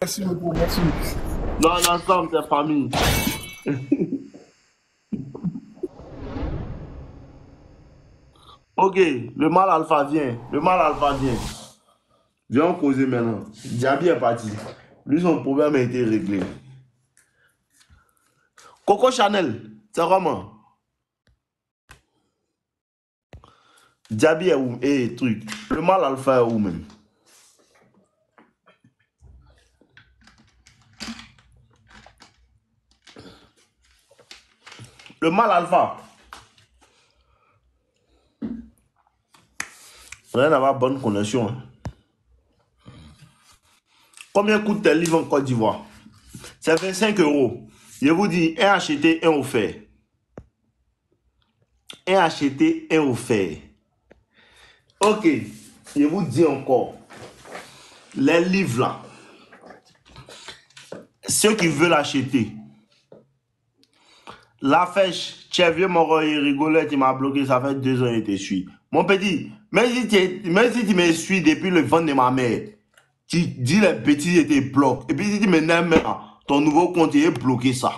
Merci beaucoup, merci. Dans l'ensemble, c'est famille. Ok, le mal alpha vient. Le mal alpha vient. Viens causer maintenant. Diaby est parti. Lui, son problème a été réglé. Coco Chanel, c'est comment? Diaby est où? Eh, truc. Le mal alpha est où même? Le mal alpha. Rien à voir, bonne connexion. Hein. Combien coûte tes livres en Côte d'Ivoire? C'est 25 euros. Je vous dis, un acheté, un offert. Un acheté, un offert. Ok, je vous dis encore. Les livres là, ceux qui veulent acheter, la fèche, tu es vieux, mon il rigolait, tu m'as bloqué, ça fait 2 ans et tu suis. Mon petit, même si tu me suis depuis le ventre de ma mère, tu dis les bêtises et tu bloques. Et puis si tu me n'aimes ton nouveau compte, il est bloqué ça.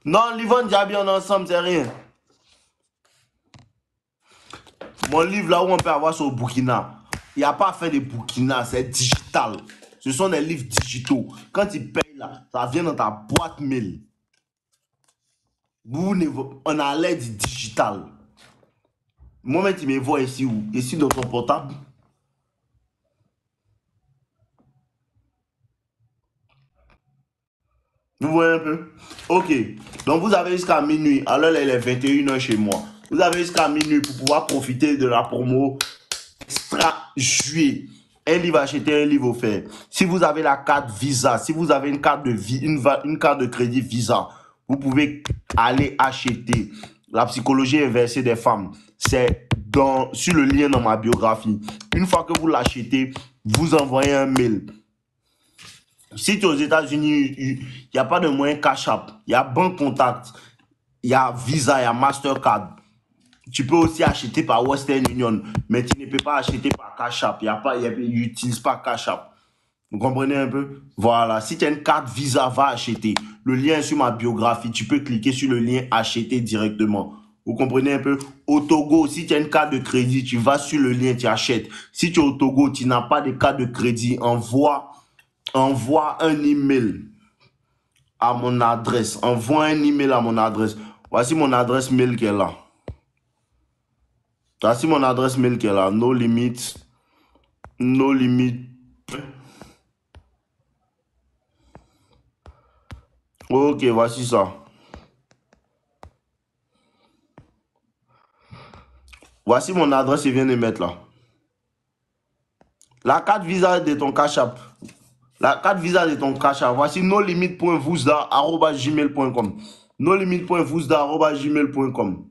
Non, Livon Diaby, on est ensemble, c'est rien. Mon livre là où on peut avoir sur Burkina, il n'y a pas à faire de Burkina, c'est digital. Ce sont des livres digitaux. Quand tu payes là, ça vient dans ta boîte mail. On a l'aide digital. Moi-même, tu me vois ici où? Ici dans ton portable. Vous voyez un peu? Ok. Donc, vous avez jusqu'à minuit. Alors, là, il est 21h chez moi. Vous avez jusqu'à minuit pour pouvoir profiter de la promo extra juillet. Un livre acheté, un livre offert. Si vous avez la carte Visa, si vous avez une carte de crédit Visa, vous pouvez aller acheter La psychologie inversée des femmes. C'est sur le lien dans ma biographie. Une fois que vous l'achetez, vous envoyez un mail. Si tu es aux États-Unis, il n'y a pas de moyen Cash App. Il y a Bank Contact, il y a Visa, il y a Mastercard. Tu peux aussi acheter par Western Union, mais tu ne peux pas acheter par Cash App. Il n'utilise pas Cash App. Vous comprenez un peu? Voilà. Si tu as une carte Visa, va acheter. Le lien est sur ma biographie. Tu peux cliquer sur le lien acheter directement. Vous comprenez un peu? Au Togo, si tu as une carte de crédit, tu vas sur le lien, tu achètes. Si tu es au Togo, tu n'as pas de carte de crédit, envoie un email à mon adresse. Envoie un email à mon adresse. Voici mon adresse mail qui est là. Voici mon adresse mail qui est là. No limit. No limit. Ok, voici ça. Voici mon adresse, je viens de mettre là. La carte Visa de ton Cash App. La carte Visa de ton Cash App. Voici nolimite.vousda@gmail.com. Nolimite.vousda@gmail.com.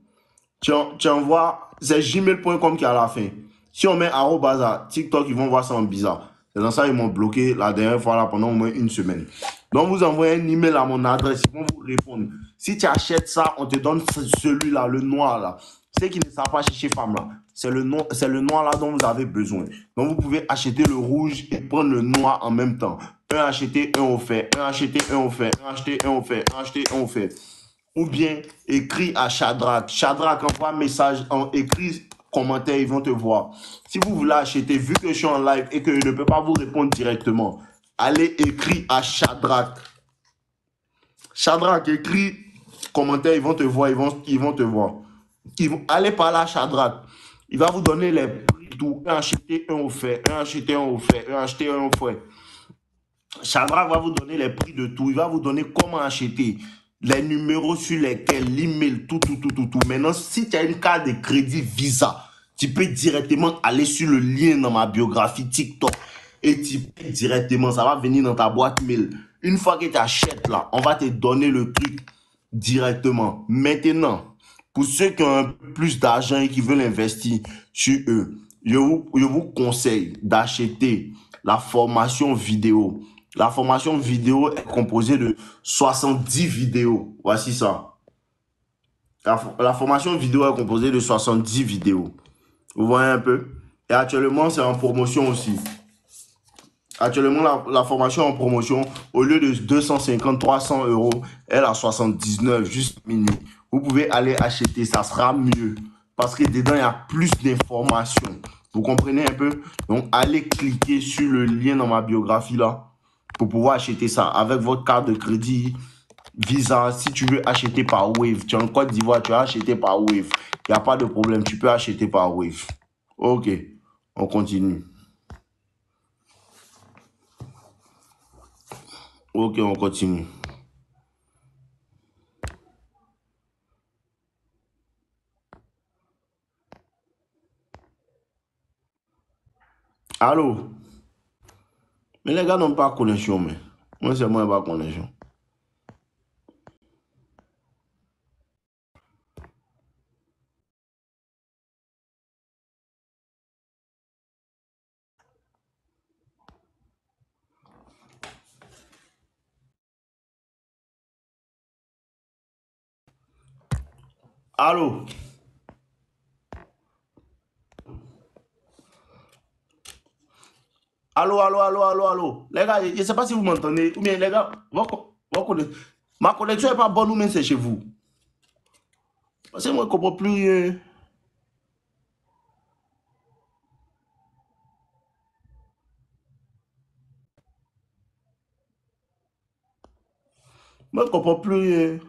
Tu envoies, c'est gmail.com qui est à la fin. Si on met arrobasa, TikTok, ils vont voir ça en bizarre. C'est dans ça ils m'ont bloqué la dernière fois là pendant au moins une semaine. Donc vous envoyez un email à mon adresse, ils vont vous répondre. Si tu achètes ça, on te donne celui-là, le noir là. Ceux qui ne savent pas chercher femme là, c'est le noir là dont vous avez besoin. Donc vous pouvez acheter le rouge et prendre le noir en même temps. Un acheté, un offert. Un acheté, un offert. Un acheté, un offert. Un acheté, un offert. Ou bien écris à Shadrach. Shadrach, envoie un message, écris commentaire, ils vont te voir. Si vous voulez acheter, vu que je suis en live et que je ne peux pas vous répondre directement, allez écrire à Shadrach. Shadrach, écris commentaire, ils vont te voir, ils vont te voir. Allez parler à Shadrach. Il va vous donner les prix tout. Un acheté, un offert. Un acheté, un offert. Un acheté, un offert. Shadrach va vous donner les prix de tout. Il va vous donner comment acheter, les numéros sur lesquels, l'email, tout. Maintenant, si tu as une carte de crédit Visa, tu peux directement aller sur le lien dans ma biographie TikTok et tu payes directement. Ça va venir dans ta boîte mail. Une fois que tu achètes là, on va te donner le truc directement. Maintenant, pour ceux qui ont un peu plus d'argent et qui veulent investir sur eux, je vous conseille d'acheter la formation vidéo. La formation vidéo est composée de 70 vidéos. Voici ça. La formation vidéo est composée de 70 vidéos. Vous voyez un peu? Et actuellement, c'est en promotion aussi. Actuellement, la formation en promotion, au lieu de 250, 300 euros, elle a 79, juste minuit. Vous pouvez aller acheter, ça sera mieux. Parce que dedans, il y a plus d'informations. Vous comprenez un peu? Donc, allez cliquer sur le lien dans ma biographie là pour pouvoir acheter ça avec votre carte de crédit, Visa. Si tu veux acheter par Wave, tu es en Côte d'Ivoire, tu as acheté par Wave. Il n'y a pas de problème, tu peux acheter par Wave. Ok, on continue. Ok, on continue. Allô? Mais les gars n'ont pas connexion, mais. Moi, c'est moi qui n'ai pas connexion. Allô? Allô, allô, allô, allô, allô. Les gars, je ne sais pas si vous m'entendez. Ou bien, les gars, ma connexion n'est pas bonne ou bien c'est chez vous. Parce que moi, je ne comprends plus rien. Moi, je ne comprends plus rien.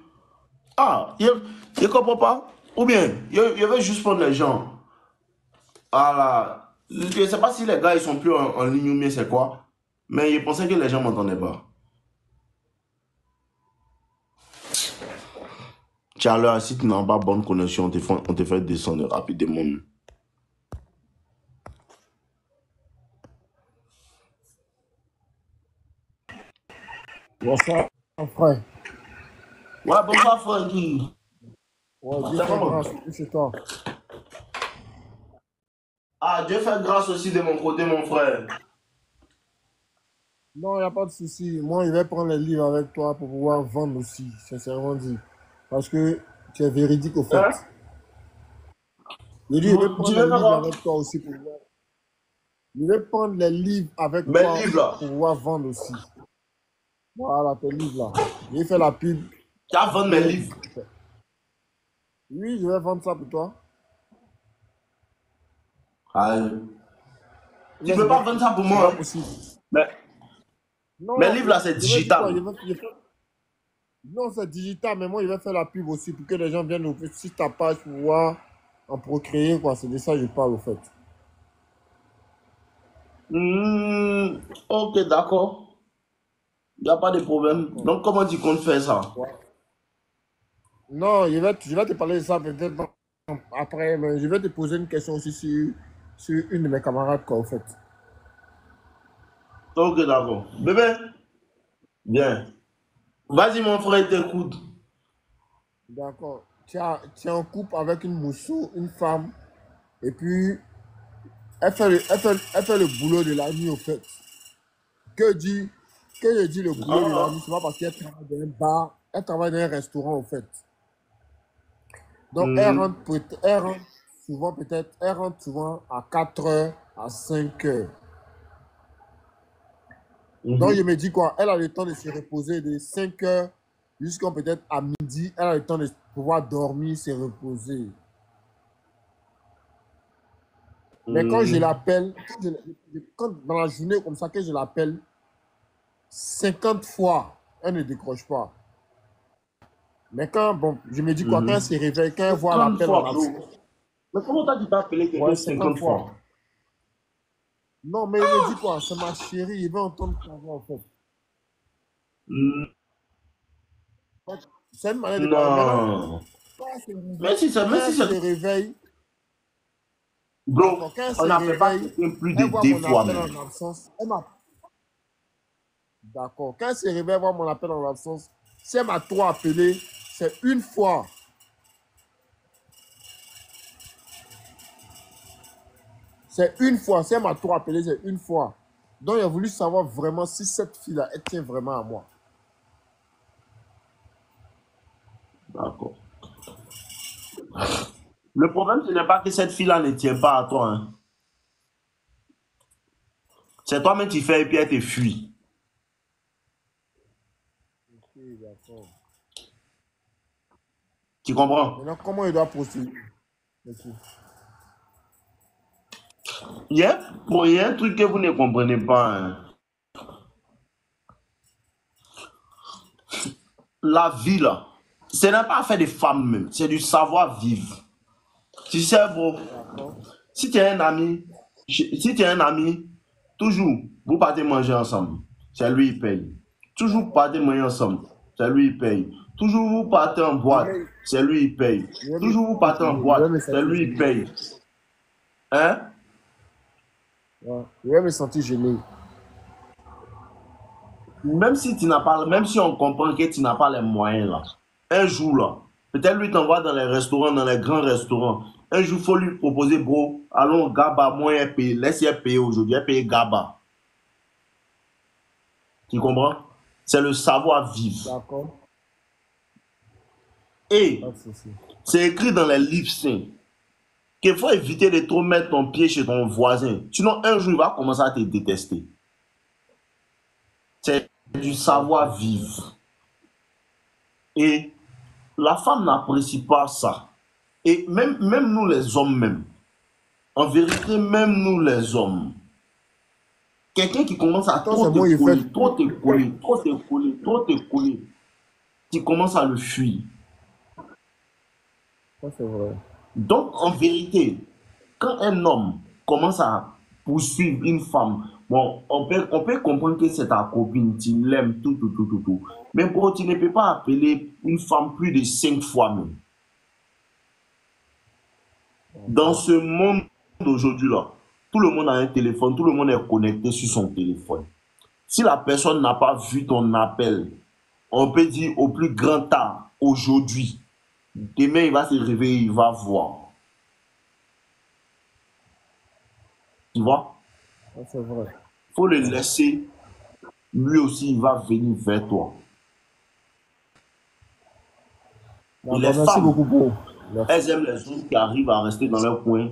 Ah, je ne comprends pas. Ou bien, je vais juste prendre les gens. Ah là. Je ne sais pas si les gars, ils sont plus en ligne ou bien c'est quoi. Mais je pensais que les gens ne m'entendaient pas. Tiens, alors, si tu n'as pas bonne connexion, on te fait descendre rapidement. Bonsoir, frère. Ouais, bonsoir, Francky. Ouais, Dieu C'est fait comment? grâce, surtout chez toi. Ah, Dieu fait grâce aussi de mon côté, mon frère. Non, il n'y a pas de souci. Moi, je vais prendre les livres avec toi pour pouvoir vendre aussi, sincèrement dit. Parce que tu es véridique au fait. Hein? Je dis, je vais Tu prendre veux les faire livres quoi? avec toi aussi pour pouvoir. Je vais prendre les livres avec Mes toi livres là. pour pouvoir vendre aussi. Voilà, tes livres là. J'ai fait la pub Tu vas vendre mes pour. livres. Oui, je vais vendre ça pour toi. Aïe. Tu Mais peux pas vendre ça pour c'est moi, pas hein? possible. Mais, mes Non, livres là, c'est je vais dire quoi? digital. Non, c'est digital, mais moi, je vais faire la pub aussi pour que les gens viennent sur ta page pour voir en procréer, quoi. C'est de ça que je parle, au fait. Ok, d'accord. Il n'y a pas de problème. D'accord. Donc, comment tu comptes faire ça? Ouais. Non, je vais te parler de ça peut-être après, mais je vais te poser une question aussi sur une de mes camarades, quoi, au fait. Ok, d'accord. Bébé, bien. Vas-y, mon frère, il t'écoute. D'accord. Tu es en couple avec une mousseau, une femme, et puis elle fait le boulot de la nuit, au fait. Que dit, que je dis le boulot de la nuit, Ah, c'est pas parce qu'elle travaille dans un bar, elle travaille dans un restaurant, au fait. Donc, mhm, elle rentre souvent à 4 heures, à 5 heures. Donc, je mhm, me dis quoi, elle a le temps de se reposer de 5 heures jusqu'à peut-être à midi. Elle a le temps de pouvoir dormir, se reposer. Mais quand je mhm. l'appelle, dans la journée comme ça, que je l'appelle 50 fois, elle ne décroche pas. Mais quand, bon, je me dis quoi, quand elle se Mhm. réveille, quand elle voit 50 l'appel en fois, bro. absence, Mais comment toi tu peux appeler quelqu'un ouais, 50 50 fois. fois? Non, mais il me dit quoi, c'est ma chérie, il veut entendre ta voix en fait. Hmm, C'est une manière de parler. Maintenant, non. quand elle se Mais réveille, si c'est, quand mais si elle c'est, se réveille, bro, d'accord, quand elle on se n'appelle pas réveille, quelqu'un plus de elle voit deux mon fois appel même. en absence, d'accord, quand elle se réveille, elle voit mon appel en absence, si elle m'a trop appelé, c'est une fois. C'est une fois. Si elle m'a trop appelé, c'est une fois. Donc, il a voulu savoir vraiment si cette fille-là, elle tient vraiment à moi. D'accord. Le problème, ce n'est pas que cette fille-là ne tient pas à toi, hein. C'est toi-même qui fais et puis elle te fuit. Ok, d'accord. Tu comprends? Maintenant, comment il doit procéder? Ok. Il y a un truc que vous ne comprenez pas, hein. La vie, là, ce n'est pas affaire des femmes même, c'est du savoir-vivre. Tu sais, bro, D'accord. si tu es un ami, si tu es un ami, toujours, vous partez manger ensemble, c'est lui qui paye. Toujours vous partez manger ensemble, c'est lui qui paye. Toujours vous partez en Je boîte, vais, c'est lui qui paye. je vais me Toujours vous sentir partez en gêné. Je vais boîte, me c'est sentir lui qui gêné. paye. Hein? Ouais. Je vais me sentir gêné. Même si tu n'as pas, même si on comprend que tu n'as pas les moyens là, un jour là, peut-être lui t'envoie dans les restaurants, dans les grands restaurants. Un jour, il faut lui proposer, bro, allons, Gaba, moi, elle paye, laisse-elle payer aujourd'hui, elle paye Gaba. Tu comprends? C'est le savoir-vivre. D'accord. Pas Et de souci. c'est écrit dans les livres saints qu'il faut éviter de trop mettre ton pied chez ton voisin. Sinon, un jour, il va commencer à te détester. C'est du D'accord. savoir-vivre. Et la femme n'apprécie pas ça. Et même nous les hommes même, en vérité, même nous les hommes, quelqu'un qui commence à Pourtant, c'est moi qui fais. trop te coller, trop te coller, trop te coller, tu commences à le fuir. Ça, c'est vrai. Donc, en vérité, quand un homme commence à poursuivre une femme, bon, on peut comprendre que c'est ta copine, tu l'aimes, tout, tout, tout, tout, tout. Mais bro, tu ne peux pas appeler une femme plus de 5 fois même. Dans D'accord. ce monde d'aujourd'hui là, tout le monde a un téléphone, tout le monde est connecté sur son téléphone. Si la personne n'a pas vu ton appel, on peut dire au plus grand tard, aujourd'hui, demain il va se réveiller, il va voir. Tu vois? Ça, c'est vrai. Il faut le laisser, lui aussi il va venir vers toi. Et les D'accord. Merci femmes, beaucoup pour. Merci. elles aiment les hommes qui arrivent à rester dans leur coin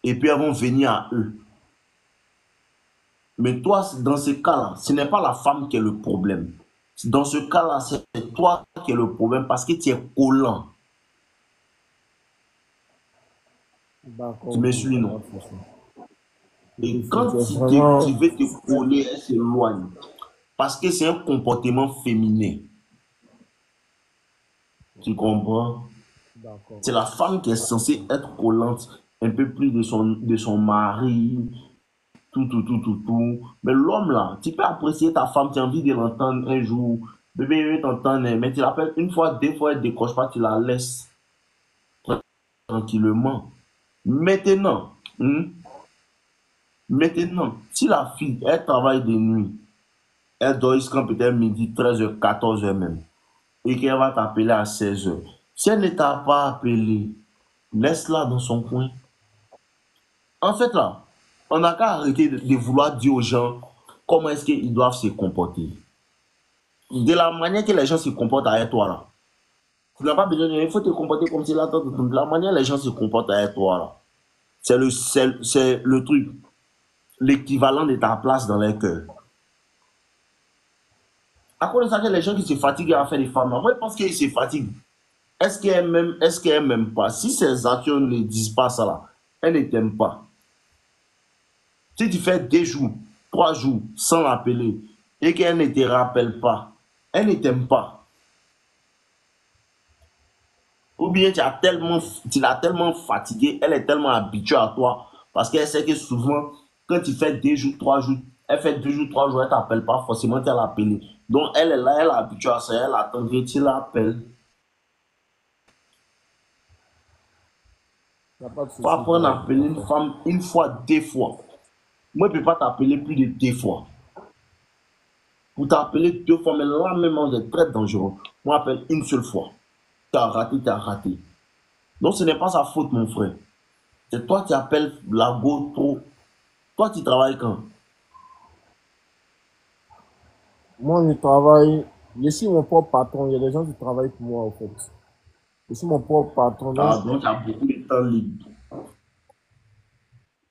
et puis elles vont venir à eux. Mais toi, dans ce cas-là, ce n'est pas la femme qui est le problème. Dans ce cas-là, c'est toi qui es le problème parce que tu es collant. Tu D'accord. me Ok. suis, Pas non? de souci. Et Tu quand es vraiment. tu veux te coller, elle s'éloigne. Parce que c'est un comportement féminin. Tu comprends? D'accord. C'est la femme qui est censée être collante un peu plus de son mari, tout, tout, tout, tout, tout. Mais l'homme là, tu peux apprécier ta femme, tu as envie de l'entendre un jour. Bébé, je vais t'entendre, mais tu l'appelles une fois, deux fois, elle ne décroche pas, tu la laisses tranquillement. Maintenant, maintenant, si la fille, elle travaille de nuit, elle dort jusqu'à peut-être midi, 13h, 14h même, et qu'elle va t'appeler à 16h. Si elle ne t'a pas appelé, laisse-la dans son coin. En fait, là, on n'a qu'à arrêter de vouloir dire aux gens comment est-ce qu'ils doivent se comporter. De la manière que les gens se comportent avec toi, là. Tu n'as pas besoin de... Il faut te comporter comme si là, de la manière que les gens se comportent avec toi, là. C'est le truc, l'équivalent de ta place dans leur cœur. À cause de ça, que les gens qui se fatiguent à faire des femmes, moi, je pense qu'ils se fatiguent. Est-ce qu'elle m'aime pas? Si ses actions ne disent pas ça là, elle ne t'aime pas. Si tu fais 2 jours, 3 jours sans l'appeler et qu'elle ne te rappelle pas, elle ne t'aime pas. Ou bien tu l'as tellement fatiguée, elle est tellement habituée à toi parce qu'elle sait que souvent, quand tu fais 2 jours, 3 jours, elle fait 2 jours, 3 jours, elle ne t'appelle pas forcément, tu l'as appelée. Donc elle est là, elle est habituée à ça, elle attend que tu l'appelles. Il n'y a pas de Il faut souci. apprendre à appeler une D'accord. femme une fois, 2 fois. Moi, je ne peux pas t'appeler plus de 2 fois. Pour t'appeler 2 fois, mais là même, c'est très dangereux. Moi, j'appelle une seule fois. Tu as raté, tu as raté. Donc, ce n'est pas sa faute, mon frère. C'est toi qui appelles la go trop. Toi, tu travailles quand? Moi, je travaille. Je suis mon propre patron. Il y a des gens qui travaillent pour moi, en fait. Je suis mon propre patron. Ah, Donc, donc, tu as beaucoup de temps libre.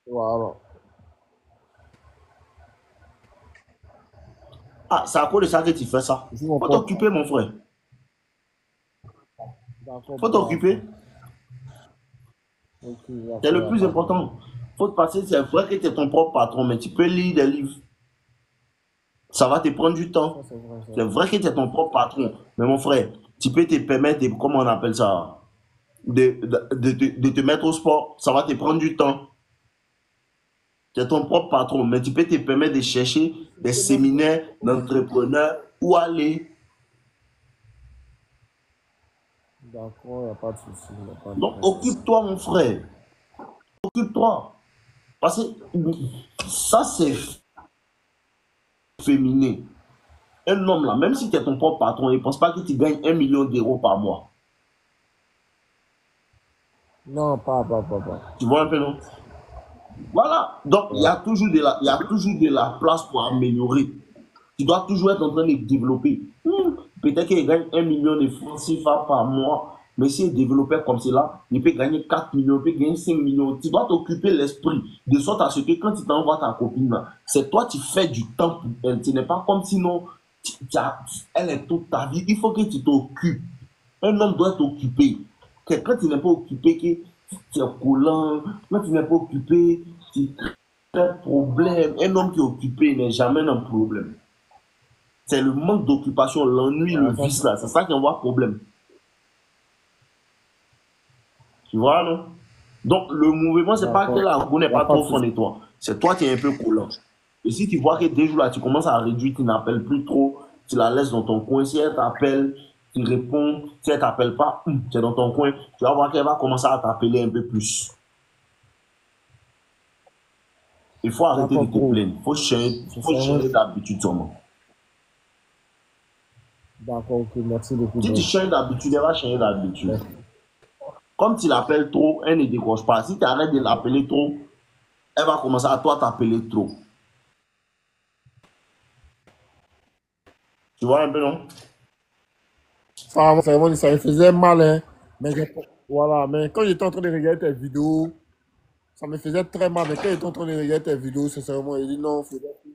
voilà. Ah, c'est à cause de ça que tu fais ça. Je suis mon Faut propre. t'occuper, mon frère. D'accord, Faut bon, t'occuper. ok, C'est d'accord, le y a plus pas de problème. important. Faut te passer, c'est vrai que tu es ton propre patron, mais tu peux lire des livres. Ça va te prendre du Ça, temps. c'est vrai, ça. C'est vrai que tu es ton propre patron. Mais mon frère, tu peux te permettre, comment on appelle ça, de te mettre au sport. Ça va te prendre du temps. Tu es ton propre patron. Mais tu peux te permettre de chercher des C'est même... séminaires d'entrepreneurs où aller. D'accord, y a pas de souci, y a pas de Donc, problème. occupe-toi, mon frère. Occupe-toi. Parce que ça, c'est féminin. Un homme là, même si tu es ton propre patron, il ne pense pas que tu gagnes 1 million d'euros par mois. Non, pas. Tu vois un peu, non? Voilà. Donc, Ouais. il y a toujours de la place pour améliorer. Tu dois toujours être en train de développer. Peut-être qu'il gagne 1 million de francs CFA par mois, mais s'il développait comme cela, il peut gagner 4 millions, il peut gagner 5 millions. Tu dois t'occuper l'esprit, de sorte à ce que quand tu t'envoies ta copine, là, c'est toi qui fais du temps pour elle. Ce n'est pas comme sinon, elle est toute ta vie. Il faut que tu t'occupes. Un homme doit être occupé. Quand tu n'es pas occupé, que tu es collant, quand tu n'es pas occupé, tu crées un problème. Un homme qui est occupé n'est jamais un problème. C'est le manque d'occupation, l'ennui, le Ouais, ça, vice là. C'est ça qui envoie problème. Tu vois, non? Donc, le mouvement, c'est pas que d'accord. la roue n'est Y a pas pas trop de fond souci. de toi. C'est toi qui es un peu collant. Et si tu vois que dès jours là, tu commences à réduire, tu n'appelles plus trop, tu la laisses dans ton coin. Si elle t'appelle, tu réponds. Si elle t'appelle pas, tu es dans ton coin. Tu vas voir qu'elle va commencer à t'appeler un peu plus. Il faut arrêter de D'accord, te gros. plaindre. Faut Sincèrement, changer d'habitude seulement. d'accord, ok, merci beaucoup, Si tu bro. changes d'habitude, elle va changer d'habitude. Merci. Comme tu l'appelles trop, elle ne décroche pas. Si tu arrêtes de l'appeler trop, elle va commencer à toi t'appeler trop. Tu vois un peu, non? Ça me faisait mal, hein. Voilà, mais quand j'étais en train de regarder tes vidéos, ça me faisait très mal. Mais quand j'étais en train de regarder tes vidéos, sincèrement, j'ai dit non, il faudrait que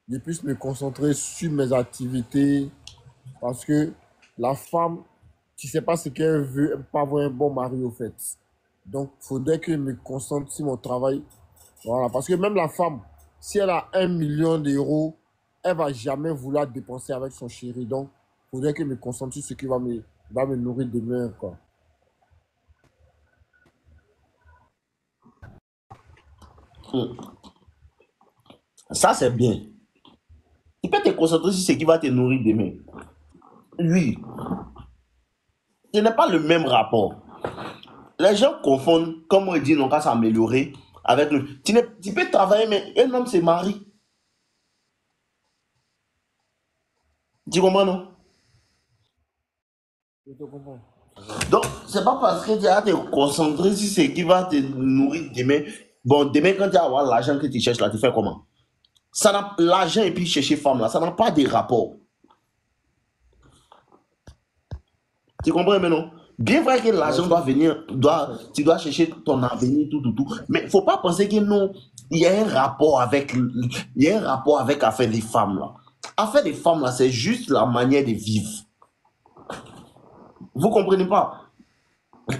je puisse me concentrer sur mes activités. Parce que la femme, tu ne sais pas ce qu'elle veut, elle ne peut pas avoir un bon mari, au fait. Donc, il faudrait que je me concentre sur mon travail. Voilà, parce que même la femme, si elle a 1 million d'euros, elle ne va jamais vouloir dépenser avec son chéri. Donc, il faudrait que je me concentre sur ce qui va me nourrir demain, quoi. Ça, c'est bien. Tu peux te concentrer sur ce qui va te nourrir demain. Lui, ce n'est pas le même rapport. Les gens confondent, comme on dit, non, qu'à s'améliorer avec le. Tu peux travailler, mais un homme se marie. Tu comprends, non? Je te comprends. C'est vrai. Donc, c'est pas parce que tu vas te concentrer sur ce qui va te nourrir demain. Bon, demain, quand tu vas avoir l'argent que tu cherches là, tu fais comment? L'argent et puis chercher femme là, ça n'a pas de rapport. Tu comprends maintenant? Bien vrai que Ouais, l'argent doit venir, tu dois chercher ton avenir, tout. Mais il ne faut pas penser que non, il y a un rapport avec, il y a un rapport avec affaire des femmes là. Affaire des femmes là, c'est juste la manière de vivre. Vous comprenez pas?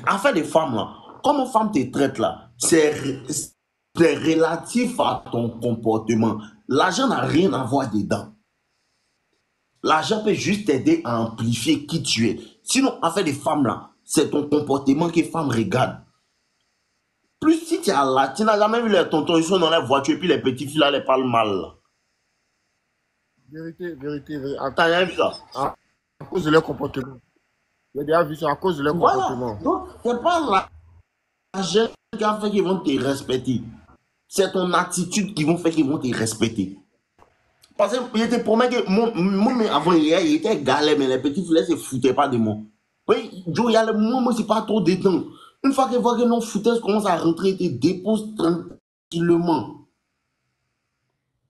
Affaire des femmes là, comment femme te traite là, c'est relatif à ton comportement. L'argent n'a rien à voir dedans. L'argent peut juste t'aider à amplifier qui tu es. Sinon, affaire des femmes là, c'est ton comportement que les femmes regardent. Plus si tu es là, tu n'as jamais vu les tontons, ils sont dans la voiture et puis les petits filles là, les parlent mal. Là. Vérité. T'as rien vu ça? À cause de leur comportement. J'ai déjà vu ça à cause de leur Voilà. comportement. Donc, c'est pas l'argent qui a fait qu'ils vont te respecter. C'est ton attitude qui vont faire qu'ils vont te respecter. Parce que je te promets que moi avant hier, il était galère, mais les petits filles ne se foutaient pas de moi. Oui, Joe, il y a le moment où c'est pas trop dedans. Une fois qu'ils voient que non foutaise commence à rentrer, ils te déposent tranquillement.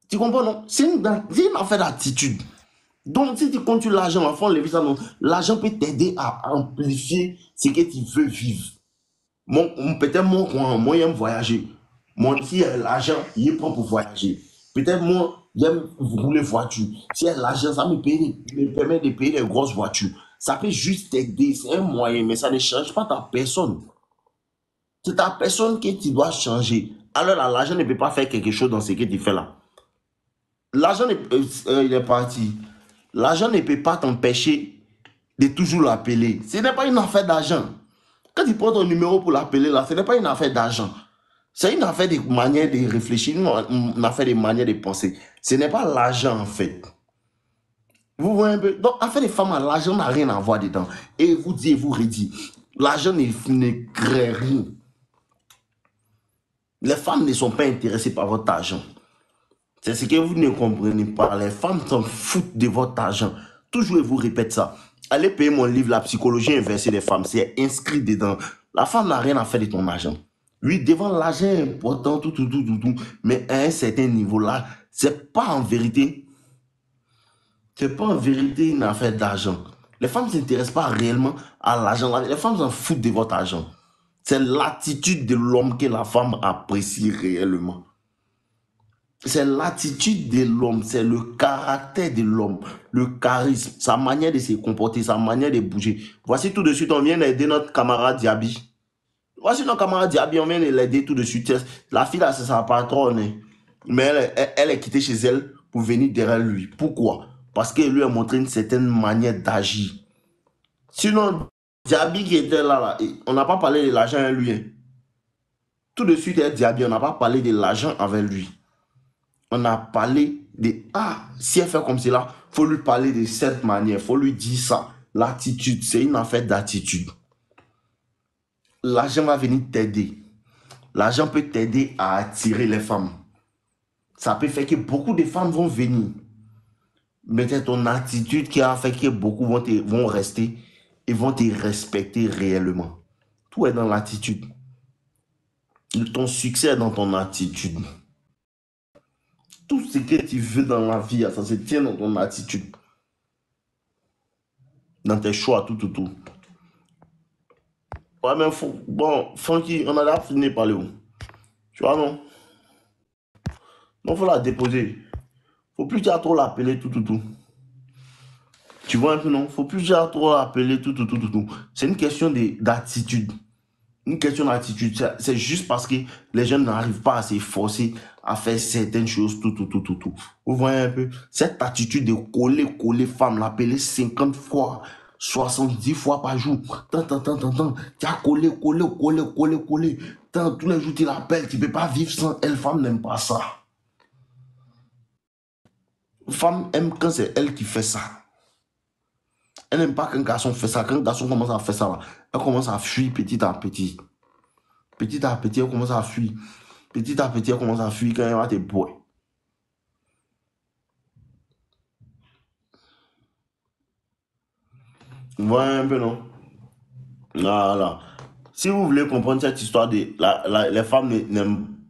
Tu comprends, non? C'est une affaire d'attitude. Donc, si tu continues l'argent, l'enfant, l'argent peut t'aider à amplifier ce que tu veux vivre. Peut-être moi, j'aime voyager. Mon si l'argent, il prend pour voyager. Peut-être moi, j'aime rouler voiture. Si elle a l'argent, ça me permet de payer des grosses voitures. Ça peut juste t'aider, c'est un moyen, mais ça ne change pas ta personne. C'est ta personne que tu dois changer. Alors là, l'argent ne peut pas faire quelque chose dans ce que tu fais là. L'argent, il est parti. L'argent ne peut pas t'empêcher de toujours l'appeler. Ce n'est pas une affaire d'argent. Quand tu prends ton numéro pour l'appeler là, ce n'est pas une affaire d'argent. C'est une affaire de manière de réfléchir, une affaire de manière de penser. Ce n'est pas l'argent en fait. Vous voyez un peu? Donc, affaire des femmes, l'argent n'a rien à voir dedans. Et vous dites, vous redit, l'argent ne crée rien. Les femmes ne sont pas intéressées par votre argent. C'est ce que vous ne comprenez pas. Les femmes s'en foutent de votre argent. Toujours, je vous répète ça. Allez payer mon livre, La psychologie inversée des femmes. C'est inscrit dedans. La femme n'a rien à faire de ton argent. Oui, devant l'argent est important, tout. Mais à un certain niveau là, c'est pas en vérité une affaire d'argent. Les femmes ne s'intéressent pas réellement à l'argent. Les femmes s'en foutent de votre argent. C'est l'attitude de l'homme que la femme apprécie réellement. C'est l'attitude de l'homme, c'est le caractère de l'homme, le charisme, sa manière de se comporter, sa manière de bouger. Voici tout de suite, on vient d'aider notre camarade Diaby. Voici notre camarade Diaby, on vient de l'aider tout de suite. La fille là, c'est sa patronne, hein. Mais elle est quittée chez elle pour venir derrière lui. Pourquoi? Parce qu'elle lui a montré une certaine manière d'agir. Sinon, Diaby qui était là, on n'a pas parlé de l'argent avec lui, hein. Tout de suite, Diaby, on n'a pas parlé de l'argent avec lui. On a parlé de, si elle fait comme cela, il faut lui parler de cette manière, il faut lui dire ça. L'attitude, c'est une affaire d'attitude. L'argent va venir t'aider. L'argent peut t'aider à attirer les femmes. Ça peut faire que beaucoup de femmes vont venir. Mais c'est ton attitude qui a fait que beaucoup vont rester et vont te respecter réellement. Tout est dans l'attitude. Ton succès est dans ton attitude. Tout ce que tu veux dans la vie, ça se tient dans ton attitude. Dans tes choix, tout. Ouais, mais bon, Francky, on a déjà fini de parler où? Tu vois, non? Non, faut la déposer. Faut plus déjà trop l'appeler, tout. Tu vois un peu, non? Faut plus déjà trop l'appeler, tout. C'est une question d'attitude. Une question d'attitude. C'est juste parce que les jeunes n'arrivent pas à s'efforcer à faire certaines choses, tout. Vous voyez un peu? Cette attitude de coller femme, l'appeler 50 fois, 70 fois par jour. Tant. Tu as collé. Tant, tous les jours, tu l'appelles. Tu ne peux pas vivre sans elle. Femme n'aime pas ça. Femme aime quand c'est elle qui fait ça. Elle n'aime pas qu'un garçon fait ça. Quand un garçon commence à faire ça, là, elle commence à fuir petit à petit. Petit à petit, elle commence à fuir. Petit à petit, elle commence à fuir quand elle va te boire. Vous voyez un peu, non? Voilà. Si vous voulez comprendre cette histoire de les femmes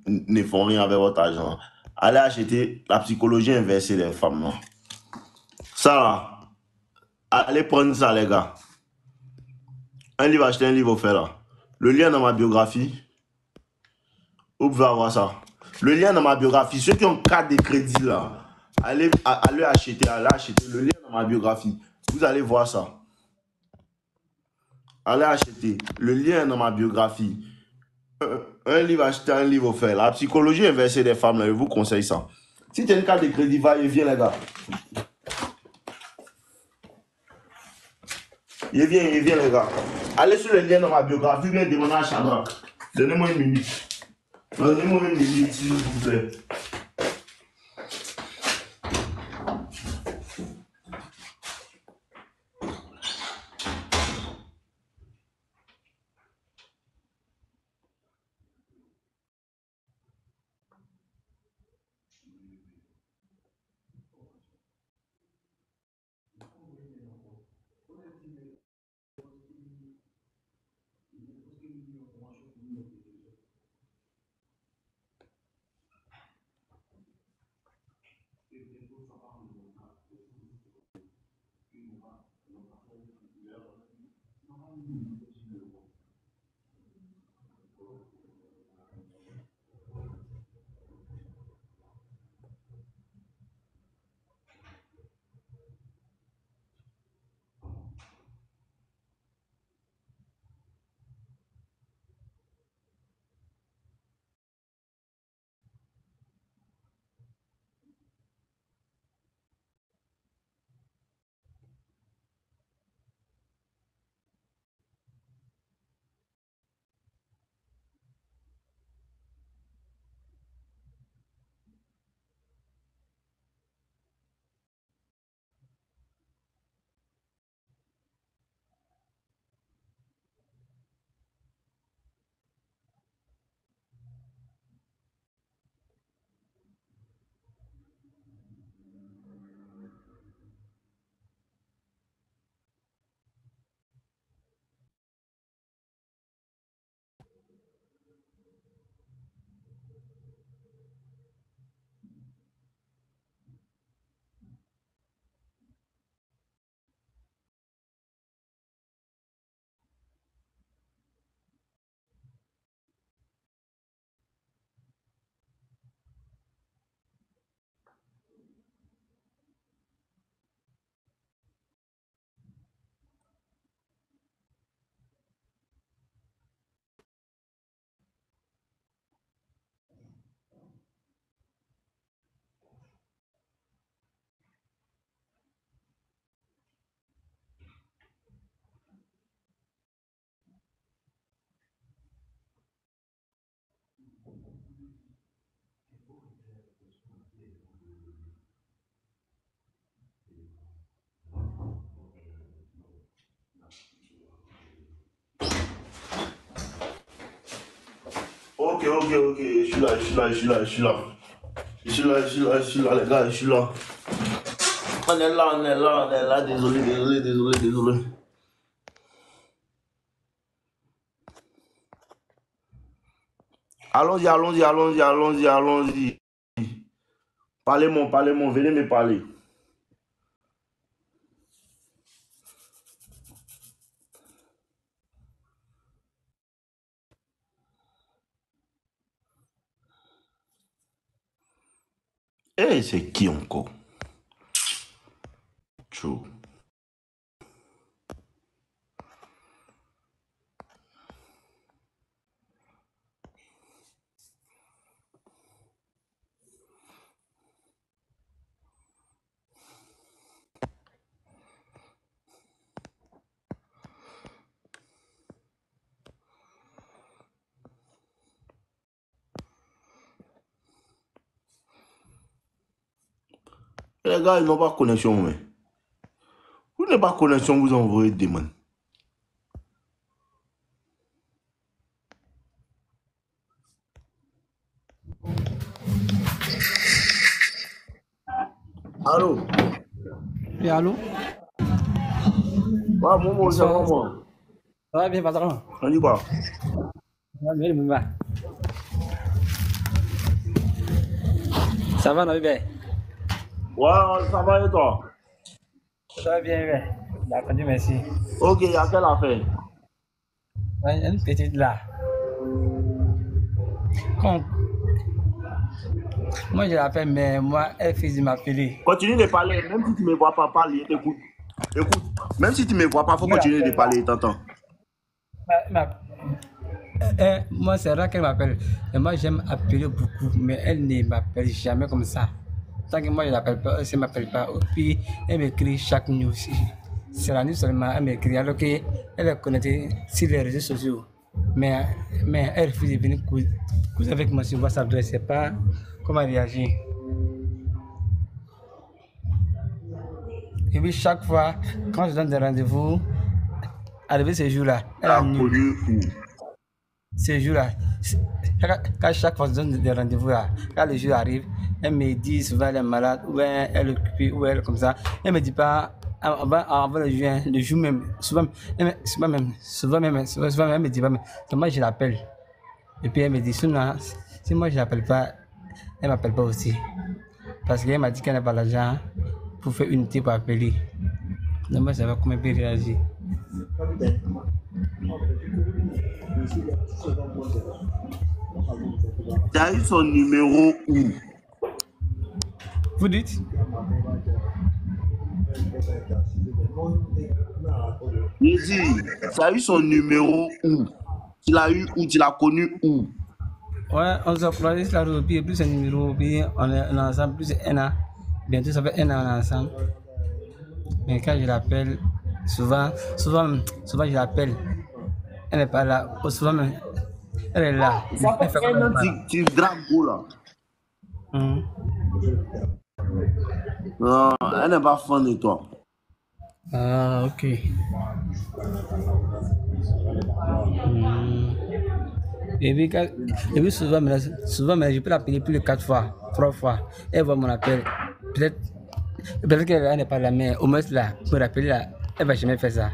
ne font rien avec votre argent, allez acheter La psychologie inversée des femmes, non? Ça, là, allez prendre ça, les gars. Un livre acheté, un livre offert, là. Le lien dans ma biographie, vous pouvez avoir ça. Le lien dans ma biographie, ceux qui ont carte de crédit, là, allez acheter le lien dans ma biographie. Vous allez voir ça. Allez acheter le lien dans ma biographie. Un livre acheté, un livre offert. La psychologie inversée des femmes, là, je vous conseille ça. Si tu as une carte de crédit, va et viens, les gars. Il vient, les gars. Allez sur le lien dans ma biographie, viens demander à Chandra. Donnez-moi une minute. Donnez-moi une minute, s'il vous plaît. ok. Je suis là, les gars, je suis là. On est là. Désolé. Allons-y. Parlez-moi, venez me parler. Eh, c'est qui encore? Chaud. Les gars, ils n'ont pas connexion, mais. Vous n'avez pas connexion, vous envoyez des mains. Allô? Oui, allô? Ouais, Momo, c'est Bonsoir. moi. Ça va bien, patron? On dit quoi? Ça va bien, Mouma. Ça va, non, bébé? Ouais, ça va et toi? Ça va bien, bébé. D'accord, Dieu merci. Ok, il y a quelle affaire? Ouais, il y a une petite là. Quand... Moi, je l'appelle, mais moi, elle fait de m'appeler. Continue de parler, même si tu ne me vois pas parler, t'écoute. Écoute, même si tu ne me vois pas, il faut continuer de parler, t'entends? Moi, c'est rare qu'elle m'appelle. Et moi, j'aime appeler beaucoup, mais elle ne m'appelle jamais comme ça. Tant que moi, je ne l'appelle pas, elle ne m'appelle pas. Puis, elle m'écrit chaque nuit aussi. C'est la nuit seulement, elle m'écrit, alors qu'elle est connectée sur les réseaux sociaux. Mais elle refuse de venir causer avec moi sur WhatsApp. Je ne sais pas comment réagir. Et puis, chaque fois, quand je donne des rendez-vous, arrivé ce jour-là, elle annule. Ces jours-là, quand chaque fois je donne des rendez-vous là, quand le jour arrive, elle me dit souvent elle est malade, ou bien elle est occupée, ou elle est comme ça. Elle me dit pas avant le juin, le jour même, souvent elle me dit pas, mais moi je l'appelle. Et puis elle me dit, sinon, si moi je l'appelle pas, elle m'appelle pas aussi. Parce qu'elle m'a dit qu'elle n'a pas l'argent pour faire unité pour appeler. Donc moi je sais pas comment elle peut réagir. Tu as eu son numéro où? Vous dites? J'ai dit, tu as eu son numéro où? Tu l'as eu où? Tu l'as connu où? Ouais, on s'est croisé sur la route, puis plus un numéro, puis on est ensemble plus un an. Bientôt ça fait un an on est ensemble. Mais quand je l'appelle, souvent je l'appelle. Elle n'est pas là. Souvent même, elle est là. Elle fait comme Tu graves beau là. Mhm. Non, elle n'est pas fan de toi. Ah, ok. Et puis souvent, mais je peux l'appeler plus de 4 fois, 3 fois. Elle voit mon appel. Peut-être qu'elle n'est pas là, mais au moins là, pour l'appeler là, elle va jamais faire ça.